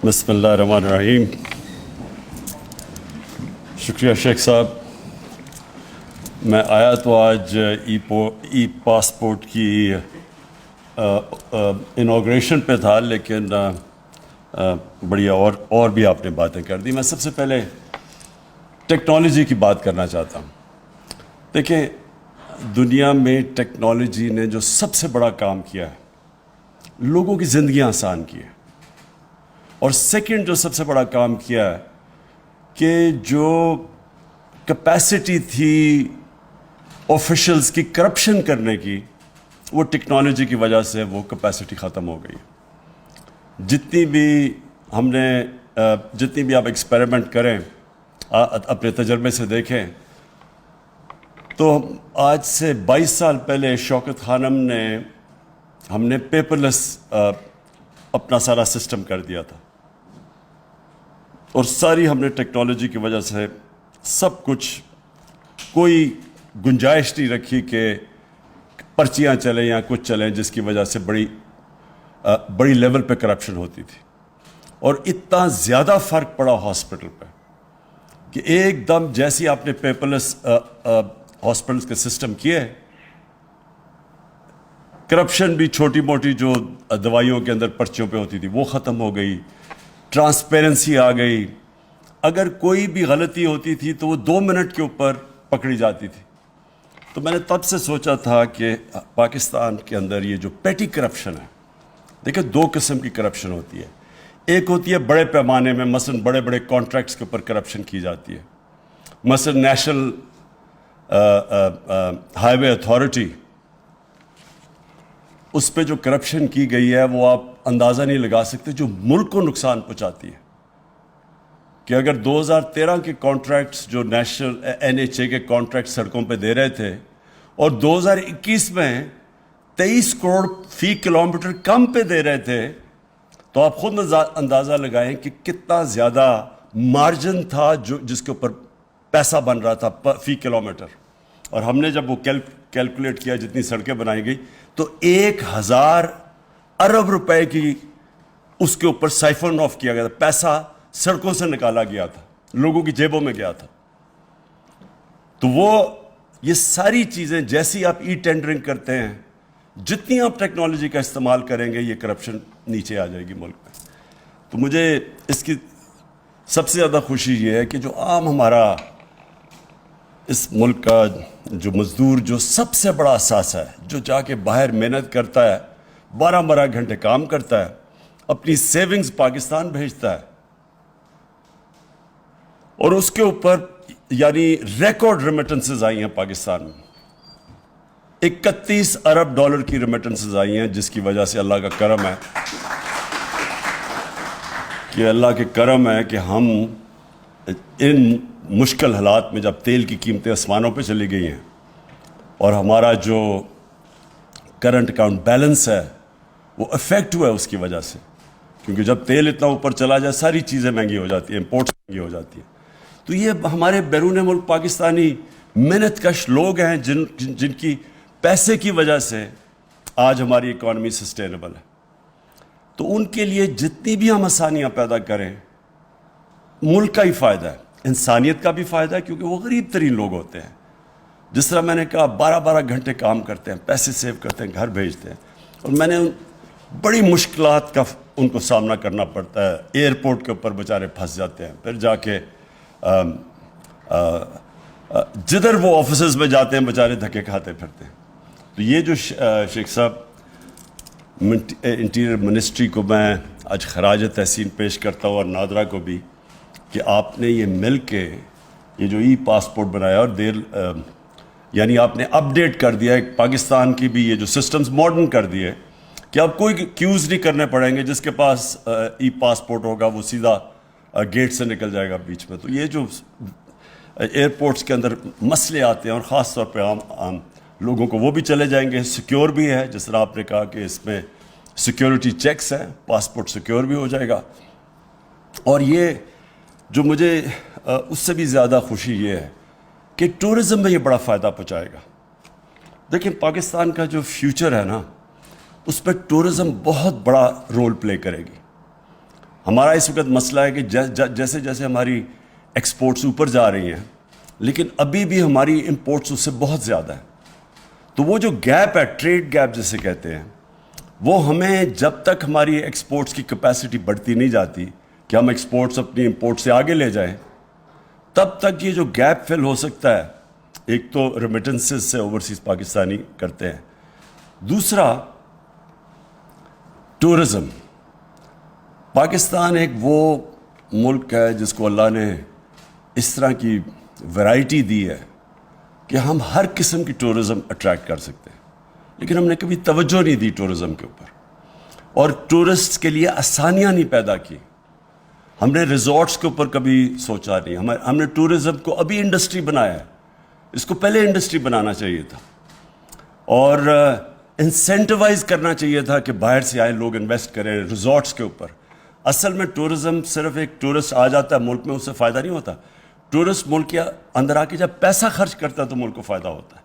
بسم اللہ الرحمن الرحیم. شکریہ شیخ صاحب. میں آیا تو آج ای پاسپورٹ کی انوگریشن پہ تھا، لیکن بڑی اور بھی آپ نے باتیں کر دی. میں سب سے پہلے ٹیکنالوجی کی بات کرنا چاہتا ہوں. دیکھیں، دنیا میں ٹیکنالوجی نے جو سب سے بڑا کام کیا ہے، لوگوں کی زندگیاں آسان کی ہے. اور سیکنڈ جو سب سے بڑا کام کیا ہے کہ جو کیپیسٹی تھی آفیشلز کی کرپشن کرنے کی، وہ ٹیکنالوجی کی وجہ سے وہ کیپیسٹی ختم ہو گئی. جتنی بھی آپ ایکسپیریمنٹ کریں، اپنے تجربے سے دیکھیں، تو آج سے 22 سال پہلے شوکت خانم نے ہم نے پیپر لیس اپنا سارا سسٹم کر دیا تھا، اور ساری ہم نے ٹیکنالوجی کی وجہ سے سب کچھ، کوئی گنجائش نہیں رکھی کہ پرچیاں چلیں یا کچھ چلیں جس کی وجہ سے بڑی لیول پہ کرپشن ہوتی تھی. اور اتنا زیادہ فرق پڑا ہاسپٹل پہ کہ ایک دم جیسی آپ نے پیپر لیس ہاسپٹلس کے سسٹم کیے، کرپشن بھی چھوٹی موٹی جو دوائیوں کے اندر پرچیوں پہ ہوتی تھی وہ ختم ہو گئی، ٹرانسپیرنسی آ گئی. اگر کوئی بھی غلطی ہوتی تھی تو وہ 2 منٹ کے اوپر پکڑی جاتی تھی. تو میں نے تب سے سوچا تھا کہ پاکستان کے اندر یہ جو پیٹی کرپشن ہے، دیکھیں 2 قسم کی کرپشن ہوتی ہے. ایک ہوتی ہے بڑے پیمانے میں، مثلا بڑے بڑے کانٹریکٹس کے اوپر کرپشن کی جاتی ہے. مثلا نیشنل ہائی وے اتھارٹی، اس پہ جو کرپشن کی گئی ہے وہ آپ اندازہ نہیں لگا سکتے، جو ملک کو نقصان پہنچاتی ہے. کہ اگر 2013 کے کانٹریکٹس جو نیشنل NHA کے کانٹریکٹ سڑکوں پہ دے رہے تھے، اور 2021 میں 23 کروڑ فی کلومیٹر کم پہ دے رہے تھے، تو آپ خود اندازہ لگائیں کہ کتنا زیادہ مارجن تھا جس کے اوپر پیسہ بن رہا تھا فی کلومیٹر. اور ہم نے جب وہ کیلکولیٹ کیا جتنی سڑکیں بنائی گئی، تو 1000 ارب روپے کی اس کے اوپر سائفن آف کیا گیا تھا. پیسہ سڑکوں سے نکالا گیا تھا، لوگوں کی جیبوں میں گیا تھا. تو یہ ساری چیزیں جیسی آپ ای ٹینڈرنگ کرتے ہیں، جتنی آپ ٹیکنالوجی کا استعمال کریں گے، یہ کرپشن نیچے آ جائے گی ملک میں. تو مجھے اس کی سب سے زیادہ خوشی یہ ہے کہ جو عام ہمارا اس ملک کا جو مزدور، جو سب سے بڑا اثاثہ ہے، جو جا کے باہر محنت کرتا ہے، 12 گھنٹے کام کرتا ہے، اپنی سیونگز پاکستان بھیجتا ہے، اور اس کے اوپر یعنی ریکارڈ ریمیٹنسز آئی ہیں پاکستان میں. 31 ارب ڈالر کی ریمیٹنسز آئی ہیں، جس کی وجہ سے اللہ کا کرم ہے کہ ہم ان مشکل حالات میں، جب تیل کی قیمتیں آسمانوں پہ چلی گئی ہیں اور ہمارا جو کرنٹ اکاؤنٹ بیلنس ہے وہ افیکٹ ہوا ہے اس کی وجہ سے، کیونکہ جب تیل اتنا اوپر چلا جائے ساری چیزیں مہنگی ہو جاتی ہیں، امپورٹس مہنگی ہو جاتی ہیں. تو یہ ہمارے بیرون ملک پاکستانی محنت کش لوگ ہیں جن کی پیسے کی وجہ سے آج ہماری اکانومی سسٹینیبل ہے. تو ان کے لیے جتنی بھی ہم آسانیاں پیدا کریں، ملک کا ہی فائدہ ہے، انسانیت کا بھی فائدہ ہے، کیونکہ وہ غریب ترین لوگ ہوتے ہیں. جس طرح میں نے کہا 12 گھنٹے کام کرتے ہیں، پیسے سیو کرتے ہیں، گھر بھیجتے ہیں، اور میں نے بڑی مشکلات کا ان کو سامنا کرنا پڑتا ہے. ایئرپورٹ کے اوپر بیچارے پھنس جاتے ہیں، پھر جا کے جدھر وہ آفیسز میں جاتے ہیں بیچارے دھکے کھاتے پھرتے ہیں. تو یہ جو شیخ صاحب، انٹیریئر منسٹری کو میں آج خراج تحسین پیش کرتا ہوں، اور نادرا کو بھی، کہ آپ نے یہ مل کے یہ جو ای پاسپورٹ بنایا، اور یعنی آپ نے اپڈیٹ کر دیا ہے پاکستان کی بھی، یہ جو سسٹمز ماڈرن کر دیے کہ اب کوئی کیوز نہیں کرنے پڑیں گے. جس کے پاس ای پاسپورٹ ہوگا وہ سیدھا گیٹ سے نکل جائے گا بیچ میں. تو یہ جو ایئرپورٹس کے اندر مسئلے آتے ہیں، اور خاص طور پہ عام لوگوں کو، وہ بھی چلے جائیں گے. سیکیور بھی ہے، جس طرح آپ نے کہا کہ اس میں سیکیورٹی چیکس ہیں، پاسپورٹ سیکیور بھی ہو جائے گا. اور یہ جو مجھے اس سے بھی زیادہ خوشی یہ ہے کہ ٹورزم میں یہ بڑا فائدہ پہنچائے گا. دیکھیں، پاکستان کا جو فیوچر ہے نا، اس پہ ٹورزم بہت بڑا رول پلے کرے گی. ہمارا اس وقت مسئلہ ہے کہ جیسے جیسے ہماری ایکسپورٹس اوپر جا رہی ہیں لیکن ابھی بھی ہماری امپورٹس اس سے بہت زیادہ ہے. تو وہ جو گیپ ہے، ٹریڈ گیپ جسے کہتے ہیں، وہ ہمیں جب تک ہماری ایکسپورٹس کی کیپیسٹی بڑھتی نہیں جاتی کہ ہم ایکسپورٹس اپنی امپورٹ سے آگے لے جائیں، تب تک یہ جو گیپ فل ہو سکتا ہے. ایک تو ریمیٹنسز سے اوورسیز پاکستانی کرتے ہیں، دوسرا ٹورزم. پاکستان ایک وہ ملک ہے جس کو اللہ نے اس طرح کی ویرائٹی دی ہے کہ ہم ہر قسم کی ٹورزم اٹریکٹ کر سکتے ہیں، لیکن ہم نے کبھی توجہ نہیں دی ٹورزم کے اوپر، اور ٹورسٹ کے لیے آسانیاں نہیں پیدا کی. ہم نے ریزورٹس کے اوپر کبھی سوچا نہیں. ہم نے ٹورزم کو ابھی انڈسٹری بنایا ہے، اس کو پہلے انڈسٹری بنانا چاہیے تھا، اور انسینٹیوائز کرنا چاہیے تھا کہ باہر سے آئے لوگ انویسٹ کریں ریزورٹس کے اوپر. اصل میں ٹورزم صرف ایک ٹورسٹ آ جاتا ہے ملک میں، اس سے فائدہ نہیں ہوتا. ٹورسٹ ملک کے اندر آ کے جب پیسہ خرچ کرتا ہے تو ملک کو فائدہ ہوتا ہے.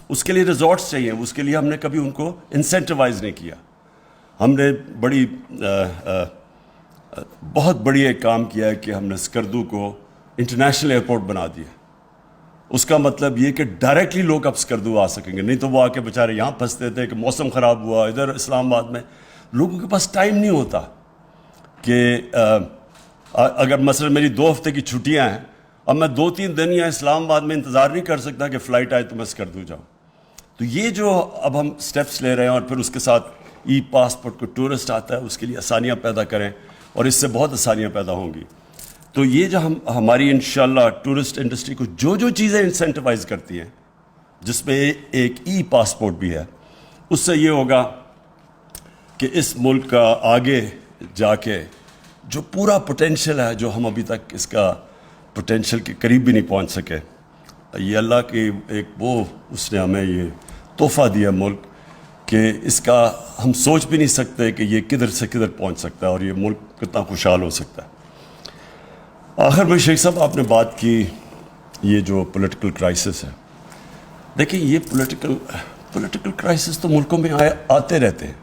اس کے لیے ریزورٹس چاہیے، اس کے لیے ہم نے کبھی ان کو انسینٹیوائز نہیں کیا. ہم نے بہت بڑی ایک کام کیا ہے کہ ہم نے اسکردو کو انٹرنیشنل ایئرپورٹ بنا دیا. اس کا مطلب یہ کہ ڈائریکٹلی لوگ اب اسکردو آ سکیں گے، نہیں تو وہ آ کے بیچارے یہاں پھنستے تھے کہ موسم خراب ہوا. ادھر اسلام آباد میں لوگوں کے پاس ٹائم نہیں ہوتا کہ اگر مثلا میری 2 ہفتے کی چھٹیاں ہیں، اب میں 2-3 دن یا اسلام آباد میں انتظار نہیں کر سکتا کہ فلائٹ آئے تو میں اسکردو جاؤں. تو یہ جو اب ہم سٹیپس لے رہے ہیں، اور پھر اس کے ساتھ ای پاسپورٹ کو ٹورسٹ آتا ہے اس کے لیے آسانیاں پیدا کریں، اور اس سے بہت آسانیاں پیدا ہوں گی. تو یہ جو ہماری انشاءاللہ ٹورسٹ انڈسٹری کو جو چیزیں انسینٹیوائز کرتی ہیں، جس میں ایک ای پاسپورٹ بھی ہے، اس سے یہ ہوگا کہ اس ملک کا آگے جا کے جو پورا پوٹینشیل ہے، جو ہم ابھی تک اس کا پوٹینشیل کے قریب بھی نہیں پہنچ سکے، یہ اللہ کی ایک اس نے ہمیں یہ تحفہ دیا ملک کہ اس کا ہم سوچ بھی نہیں سکتے کہ یہ کدھر سے کدھر پہنچ سکتا ہے اور یہ ملک کتنا خوشحال ہو سکتا ہے. آخر میں شیخ صاحب آپ نے بات کی یہ جو پولیٹیکل کرائسس ہے. دیکھیں یہ پولیٹیکل کرائسس تو ملکوں میں آتے رہتے ہیں،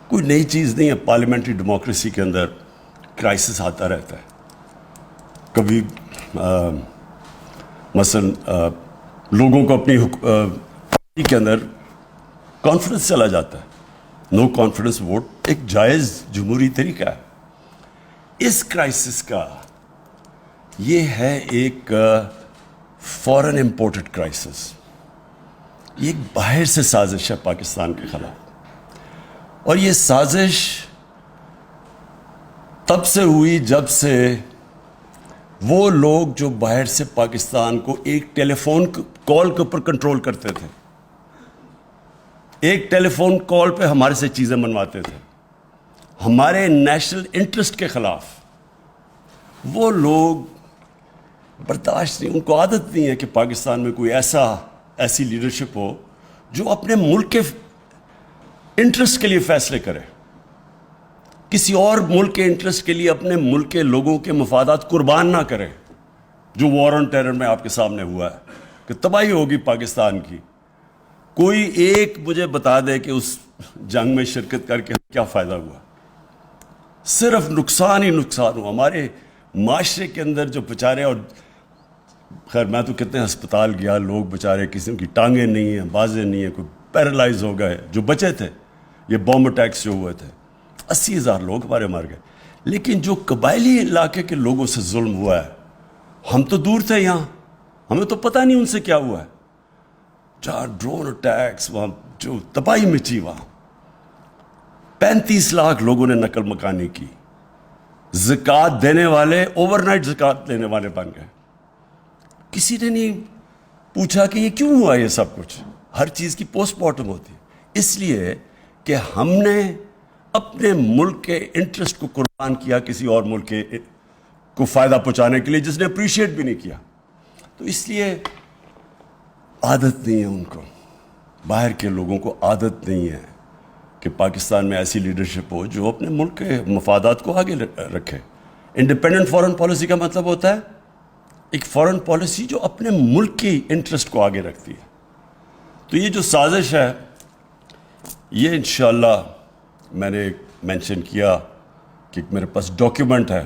کوئی نئی چیز نہیں ہے. پارلیمنٹری ڈیموکریسی کے اندر کرائسس آتا رہتا ہے. کبھی مثلا لوگوں کو اپنی پارٹی کے اندر کانفیڈنس چلا جاتا ہے. نو کانفیڈنس ووٹ ایک جائز جمہوری طریقہ ہے. اس کرائسس کا یہ ہے ایک فورن امپورٹڈ کرائسس. یہ ایک باہر سے سازش ہے پاکستان کے خلاف، اور یہ سازش تب سے ہوئی جب سے وہ لوگ جو باہر سے پاکستان کو ایک ٹیلی فون کال کے اوپر کنٹرول کرتے تھے، ایک ٹیلی فون کال پہ ہمارے سے چیزیں منواتے تھے ہمارے نیشنل انٹرسٹ کے خلاف، وہ لوگ برداشت نہیں، ان کو عادت نہیں ہے کہ پاکستان میں کوئی ایسی لیڈرشپ ہو جو اپنے ملک کے انٹرسٹ کے لیے فیصلے کرے، کسی اور ملک کے انٹرسٹ کے لیے اپنے ملک کے لوگوں کے مفادات قربان نہ کرے. جو وار آن ٹیرر میں آپ کے سامنے ہوا ہے کہ تباہی ہوگی پاکستان کی، کوئی ایک مجھے بتا دے کہ اس جنگ میں شرکت کر کے کیا فائدہ ہوا؟ صرف نقصان ہی نقصان ہوا ہمارے معاشرے کے اندر. جو بیچارے، اور خیر میں تو کتنے ہسپتال گیا، لوگ بیچارے کسی کی ٹانگیں نہیں ہیں، بازیں نہیں ہیں، کوئی پیرالائز ہو گئے جو بچے تھے. یہ بومب اٹیکس جو ہوئے تھے 80,000 لوگ ہمارے مر گئے. لیکن جو قبائلی علاقے کے لوگوں سے ظلم ہوا ہے، ہم تو دور تھے یہاں، ہمیں تو پتہ نہیں ان سے کیا ہوا ہے. جہاں ڈرون اٹیکس، وہاں جو تباہی مچی، وہاں 35 لاکھ لوگوں نے نقل مکانی کی. زکوٰۃ دینے والے اوور نائٹ زکوٰۃ لینے والے بن گئے. کسی نے نہیں پوچھا کہ یہ کیوں ہوا. یہ سب کچھ ہر چیز کی پوسٹ مارٹم ہوتی ہے، اس لیے کہ ہم نے اپنے ملک کے انٹرسٹ کو قربان کیا کسی اور ملک کے کو فائدہ پہنچانے کے لیے، جس نے اپریشیٹ بھی نہیں کیا. تو اس لیے عادت نہیں ہے ان کو، باہر کے لوگوں کو عادت نہیں ہے کہ پاکستان میں ایسی لیڈرشپ ہو جو اپنے ملک کے مفادات کو آگے رکھے. انڈیپینڈنٹ فارن پالیسی کا مطلب ہوتا ہے ایک فارن پالیسی جو اپنے ملک کی انٹرسٹ کو آگے رکھتی ہے. تو یہ جو سازش ہے، یہ انشاءاللہ میں نے مینشن کیا کہ کہ میرے پاس ڈاکیومنٹ ہے،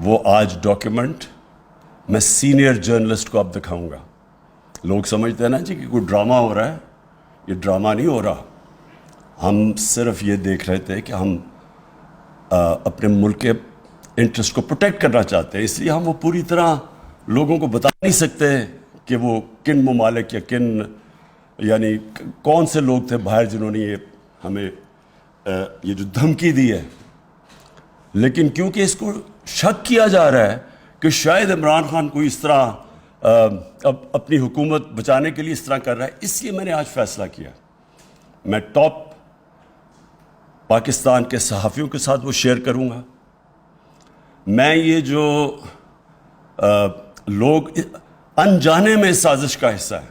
وہ آج ڈاکیومنٹ میں سینئر جرنلسٹ کو اب دکھاؤں گا. لوگ سمجھتے ہیں نا جی کہ کوئی ڈرامہ ہو رہا ہے، یہ ڈرامہ نہیں ہو رہا. ہم صرف یہ دیکھ رہے تھے کہ ہم اپنے ملک کے انٹرسٹ کو پروٹیکٹ کرنا چاہتے ہیں، اس لیے ہم وہ پوری طرح لوگوں کو بتا نہیں سکتے کہ وہ کن ممالک یا کن یعنی کون سے لوگ تھے باہر جنہوں نے یہ ہمیں یہ جو دھمکی دی ہے. لیکن کیونکہ اس کو شک کیا جا رہا ہے کہ شاید عمران خان کوئی اس طرح اپنی حکومت بچانے کے لیے اس طرح کر رہا ہے، اس لیے میں نے آج فیصلہ کیا. میں ٹاپ پاکستان کے صحافیوں کے ساتھ وہ شیئر کروں گا. میں یہ جو لوگ انجانے میں اس سازش کا حصہ ہیں،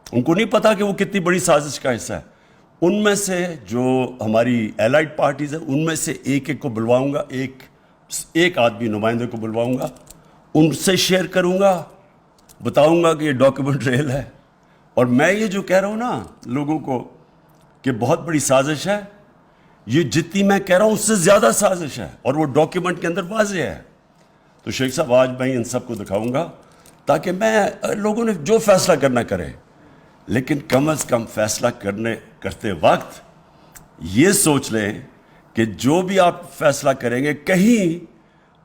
ان کو نہیں پتا کہ وہ کتنی بڑی سازش کا حصہ ہے، ان میں سے جو ہماری الائڈ پارٹیز ہیں ان میں سے ایک ایک کو بلواؤں گا، ایک آدمی نمائندے کو بلواؤں گا، ان سے شیئر کروں گا، بتاؤں گا کہ یہ ڈاکیومنٹ ریل ہے. اور میں یہ جو کہہ رہا ہوں نا لوگوں کو کہ بہت بڑی سازش ہے، یہ جتنی میں کہہ رہا ہوں اس سے زیادہ سازش ہے، اور وہ ڈاکیومنٹ کے اندر واضح ہے. تو شیخ صاحب آج میں ان سب کو دکھاؤں گا تاکہ لوگوں نے جو فیصلہ کرنا کرے، لیکن کم از کم فیصلہ کرتے وقت یہ سوچ لیں کہ جو بھی آپ فیصلہ کریں گے کہیں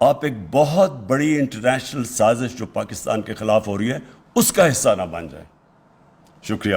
آپ ایک بہت بڑی انٹرنیشنل سازش جو پاکستان کے خلاف ہو رہی ہے اس کا حصہ نہ بن جائیں. شکریہ.